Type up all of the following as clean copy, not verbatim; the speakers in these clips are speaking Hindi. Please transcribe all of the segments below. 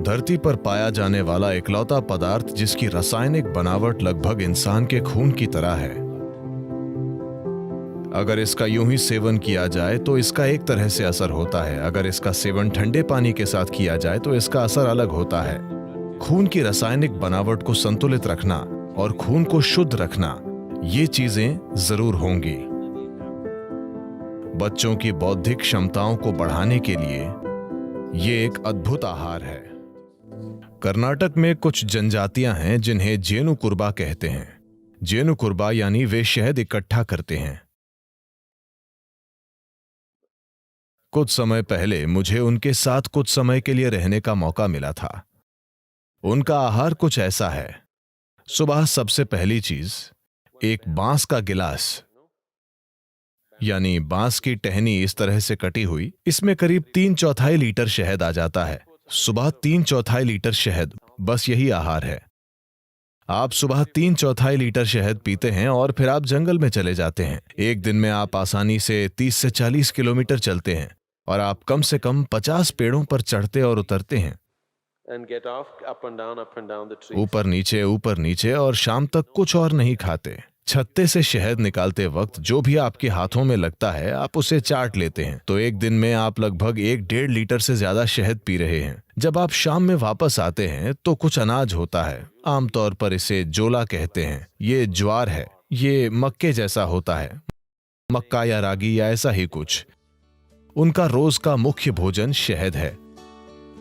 धरती पर पाया जाने वाला इकलौता पदार्थ जिसकी रासायनिक बनावट लगभग इंसान के खून की तरह है। अगर इसका यूं ही सेवन किया जाए तो इसका एक तरह से असर होता है, अगर इसका सेवन ठंडे पानी के साथ किया जाए तो इसका असर अलग होता है। खून की रासायनिक बनावट को संतुलित रखना और खून को शुद्ध रखना, ये चीजें जरूर होंगी। बच्चों की बौद्धिक क्षमताओं को बढ़ाने के लिए ये एक अद्भुत आहार है। कर्नाटक में कुछ जनजातियां हैं जिन्हें जेनु कुर्बा कहते हैं। जेनु कुर्बा यानी वे शहद इकट्ठा करते हैं। कुछ समय पहले मुझे उनके साथ कुछ समय के लिए रहने का मौका मिला था। उनका आहार कुछ ऐसा है। सुबह सबसे पहली चीज एक बांस का गिलास, यानी बांस की टहनी इस तरह से कटी हुई, इसमें करीब 3/4 लीटर शहद आ जाता है। सुबह 3/4 लीटर शहद, बस यही आहार है। आप सुबह 3/4 लीटर शहद पीते हैं और फिर आप जंगल में चले जाते हैं। एक दिन में आप आसानी से 30 से 40 किलोमीटर चलते हैं और आप कम से कम 50 पेड़ों पर चढ़ते और उतरते हैं, ऊपर नीचे, और शाम तक कुछ और नहीं खाते। छत्ते से शहद निकालते वक्त जो भी आपके हाथों में लगता है आप उसे चाट लेते हैं। तो एक दिन में आप लगभग 1-1.5 लीटर से ज्यादा शहद पी रहे हैं। जब आप शाम में वापस आते हैं तो कुछ अनाज होता है, आमतौर पर इसे जोला कहते हैं। ये ज्वार है, ये मक्के जैसा होता है, मक्का या रागी या ऐसा ही कुछ। उनका रोज का मुख्य भोजन शहद है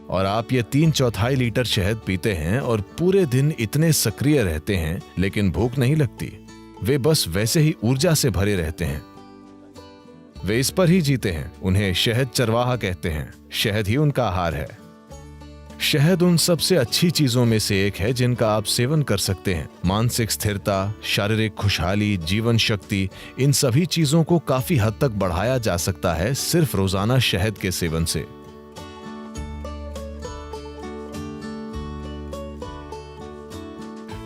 और आप ये 3/4 लीटर शहद पीते हैं और पूरे दिन इतने सक्रिय रहते हैं, लेकिन भूख नहीं लगती। वे बस वैसे ही ऊर्जा से भरे रहते हैं। वे इस पर ही जीते हैं। उन्हें शहद चरवाहा कहते हैं। शहद ही उनका आहार है। शहद उन सबसे अच्छी चीजों में से एक है जिनका आप सेवन कर सकते हैं। मानसिक स्थिरता, शारीरिक खुशहाली, जीवन शक्ति, इन सभी चीजों को काफी हद तक बढ़ाया जा सकता है सिर्फ रोजाना शहद के सेवन से।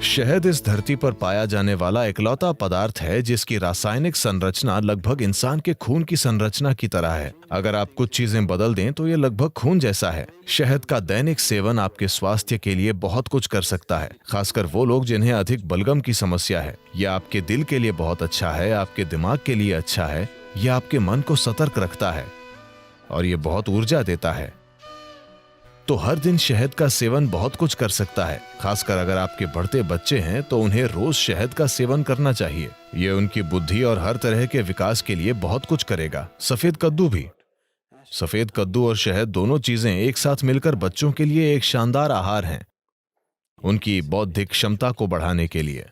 शहद इस धरती पर पाया जाने वाला इकलौता पदार्थ है जिसकी रासायनिक संरचना लगभग इंसान के खून की संरचना की तरह है। अगर आप कुछ चीजें बदल दें तो ये लगभग खून जैसा है। शहद का दैनिक सेवन आपके स्वास्थ्य के लिए बहुत कुछ कर सकता है, खासकर वो लोग जिन्हें अधिक बलगम की समस्या है। यह आपके दिल के लिए बहुत अच्छा है, आपके दिमाग के लिए अच्छा है, यह आपके मन को सतर्क रखता है और ये बहुत ऊर्जा देता है। तो हर दिन शहद का सेवन बहुत कुछ कर सकता है। खासकर अगर आपके बढ़ते बच्चे हैं तो उन्हें रोज शहद का सेवन करना चाहिए। ये उनकी बुद्धि और हर तरह के विकास के लिए बहुत कुछ करेगा। सफेद कद्दू भी। सफेद कद्दू और शहद दोनों चीजें एक साथ मिलकर बच्चों के लिए एक शानदार आहार हैं, उनकी बौद्धिक क्षमता को बढ़ाने के लिए।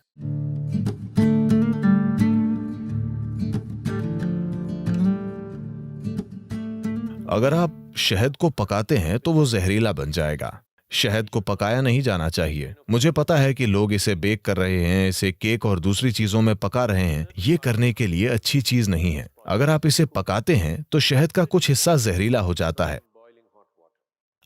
अगर आप शहद को पकाते हैं तो वो जहरीला बन जाएगा। शहद को पकाया नहीं जाना चाहिए। मुझे पता है कि लोग इसे बेक कर रहे हैं, इसे केक और दूसरी चीजों में पका रहे हैं। ये करने के लिए अच्छी चीज नहीं है। अगर आप इसे पकाते हैं तो शहद का कुछ हिस्सा जहरीला हो जाता है।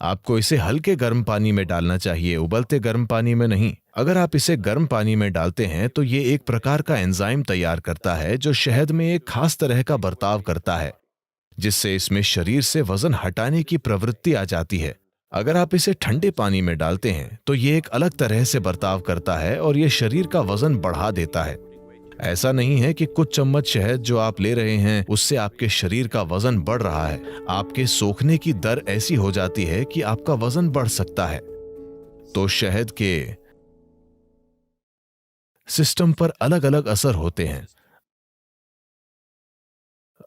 आपको इसे हल्के गर्म पानी में डालना चाहिए, उबलते गर्म पानी में नहीं। अगर आप इसे गर्म पानी में डालते हैं तो ये एक प्रकार का एंजाइम तैयार करता है जो शहद में एक खास तरह का बर्ताव करता है, जिससे इसमें शरीर से वजन हटाने की प्रवृत्ति आ जाती है। अगर आप इसे ठंडे पानी में डालते हैं तो ये एक अलग तरह से बर्ताव करता है और ये शरीर का वजन बढ़ा देता है। ऐसा नहीं है कि कुछ चम्मच शहद जो आप ले रहे हैं उससे आपके शरीर का वजन बढ़ रहा है। आपके सोखने की दर ऐसी हो जाती है कि आपका वजन बढ़ सकता है। तो शहद के सिस्टम पर अलग अलग असर होते हैं।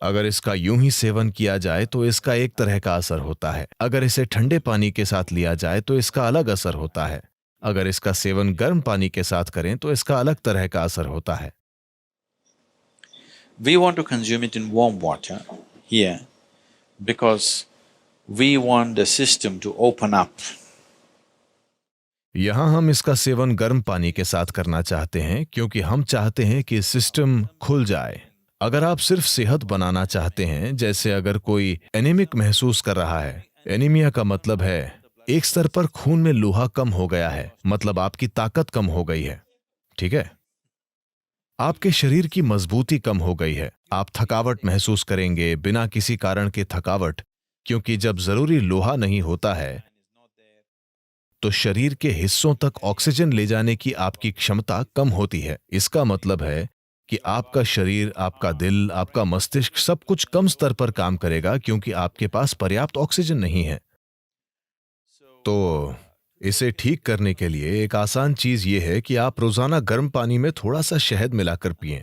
अगर इसका यूं ही सेवन किया जाए तो इसका एक तरह का असर होता है। अगर इसे ठंडे पानी के साथ लिया जाए तो इसका अलग असर होता है। अगर इसका सेवन गर्म पानी के साथ करें तो इसका अलग तरह का असर होता है। We want to consume it in warm water here because we want the system to open up. यहां हम इसका सेवन गर्म पानी के साथ करना चाहते हैं क्योंकि हम चाहते हैं कि सिस्टम खुल जाए। अगर आप सिर्फ सेहत बनाना चाहते हैं, जैसे अगर कोई एनीमिक महसूस कर रहा है, एनीमिया का मतलब है एक स्तर पर खून में लोहा कम हो गया है, मतलब आपकी ताकत कम हो गई है, ठीक है? आपके शरीर की मजबूती कम हो गई है। आप थकावट महसूस करेंगे, बिना किसी कारण के थकावट, क्योंकि जब जरूरी लोहा नहीं होता है तो शरीर के हिस्सों तक ऑक्सीजन ले जाने की आपकी क्षमता कम होती है। इसका मतलब है कि आपका शरीर, आपका दिल, आपका मस्तिष्क सब कुछ कम स्तर पर काम करेगा क्योंकि आपके पास पर्याप्त ऑक्सीजन नहीं है। तो इसे ठीक करने के लिए एक आसान चीज ये है कि आप रोजाना गर्म पानी में थोड़ा सा शहद मिलाकर पिएं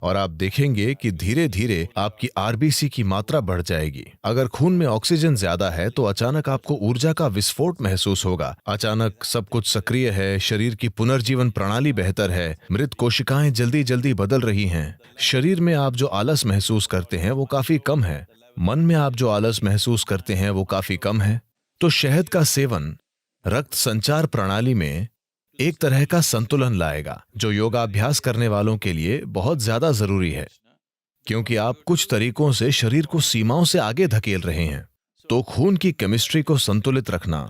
और आप देखेंगे कि धीरे धीरे आपकी आरबीसी की मात्रा बढ़ जाएगी। अगर खून में ऑक्सीजन ज्यादा है तो अचानक आपको ऊर्जा का विस्फोट महसूस होगा। अचानक सब कुछ सक्रिय है, शरीर की पुनर्जीवन प्रणाली बेहतर है, मृत कोशिकाएं जल्दी जल्दी बदल रही हैं। शरीर में आप जो आलस महसूस करते हैं वो काफी कम है, मन में आप जो आलस महसूस करते हैं वो काफी कम है। तो शहद का सेवन रक्त संचार प्रणाली में एक तरह का संतुलन लाएगा, जो योगाभ्यास करने वालों के लिए बहुत ज्यादा जरूरी है, क्योंकि आप कुछ तरीकों से शरीर को सीमाओं से आगे धकेल रहे हैं। तो खून की केमिस्ट्री को संतुलित रखना,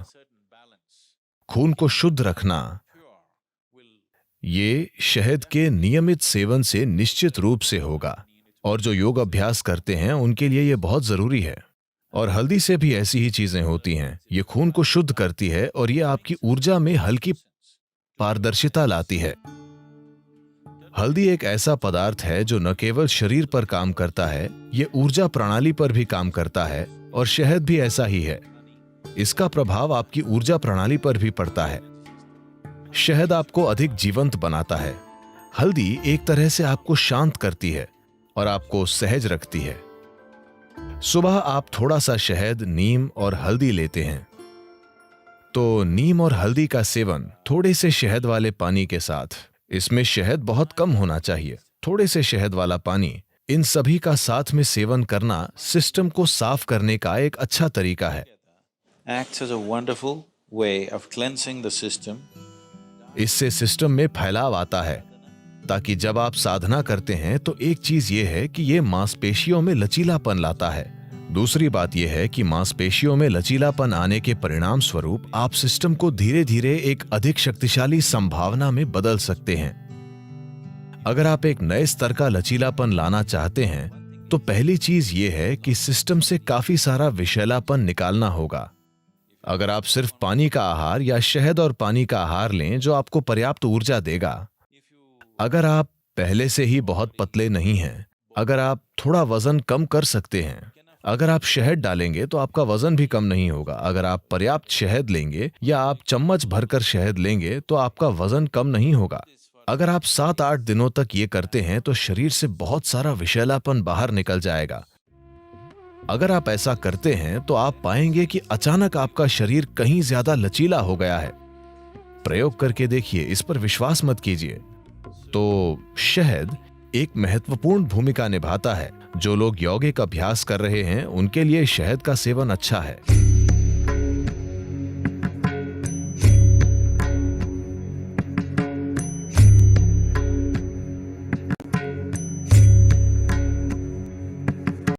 खून को शुद्ध रखना, ये शहद के नियमित सेवन से निश्चित रूप से होगा, और जो योग अभ्यास करते हैं उनके लिए ये बहुत जरूरी है। और हल्दी से भी ऐसी ही चीजें होती हैं। ये खून को शुद्ध करती है और ये आपकी ऊर्जा में हल्की पारदर्शिता लाती है। हल्दी एक ऐसा पदार्थ है जो न केवल शरीर पर काम करता है, ये ऊर्जा प्रणाली पर भी काम करता है, और शहद भी ऐसा ही है। इसका प्रभाव आपकी ऊर्जा प्रणाली पर भी पड़ता है। शहद आपको अधिक जीवंत बनाता है। हल्दी एक तरह से आपको शांत करती है और आपको सहज रखती है। सुबह आप थोड़ा सा शहद, नीम और हल्दी लेते हैं, तो नीम और हल्दी का सेवन थोड़े से शहद वाले पानी के साथ, इसमें शहद बहुत कम होना चाहिए, थोड़े से शहद वाला पानी, इन सभी का साथ में सेवन करना सिस्टम को साफ करने का एक अच्छा तरीका है। Acts as a wonderful way of cleansing the system. इससे सिस्टम में फैलाव आता है, ताकि जब आप साधना करते हैं तो एक चीज ये है कि ये मांसपेशियों में लचीलापन लाता है। दूसरी बात यह है कि मांसपेशियों में लचीलापन आने के परिणाम स्वरूप आप सिस्टम को धीरे धीरे एक अधिक शक्तिशाली संभावना में बदल सकते हैं। अगर आप एक नए स्तर का लचीलापन लाना चाहते हैं तो पहली चीज ये है कि सिस्टम से काफी सारा विषैलापन निकालना होगा। अगर आप सिर्फ पानी का आहार या शहद और पानी का आहार लें जो आपको पर्याप्त ऊर्जा देगा, अगर आप पहले से ही बहुत पतले नहीं हैं, अगर आप थोड़ा वजन कम कर सकते हैं, अगर आप शहद डालेंगे तो आपका वजन भी कम नहीं होगा। अगर आप पर्याप्त शहद लेंगे या आप चम्मच भरकर शहद लेंगे तो आपका वजन कम नहीं होगा। अगर आप 7-8 दिनों तक ये करते हैं तो शरीर से बहुत सारा विषैलापन बाहर निकल जाएगा। अगर आप ऐसा करते हैं तो आप पाएंगे कि अचानक आपका शरीर कहीं ज्यादा लचीला हो गया है। प्रयोग करके देखिए, इस पर विश्वास मत कीजिए। तो शहद एक महत्वपूर्ण भूमिका निभाता है। जो लोग यौगिक अभ्यास कर रहे हैं उनके लिए शहद का सेवन अच्छा है।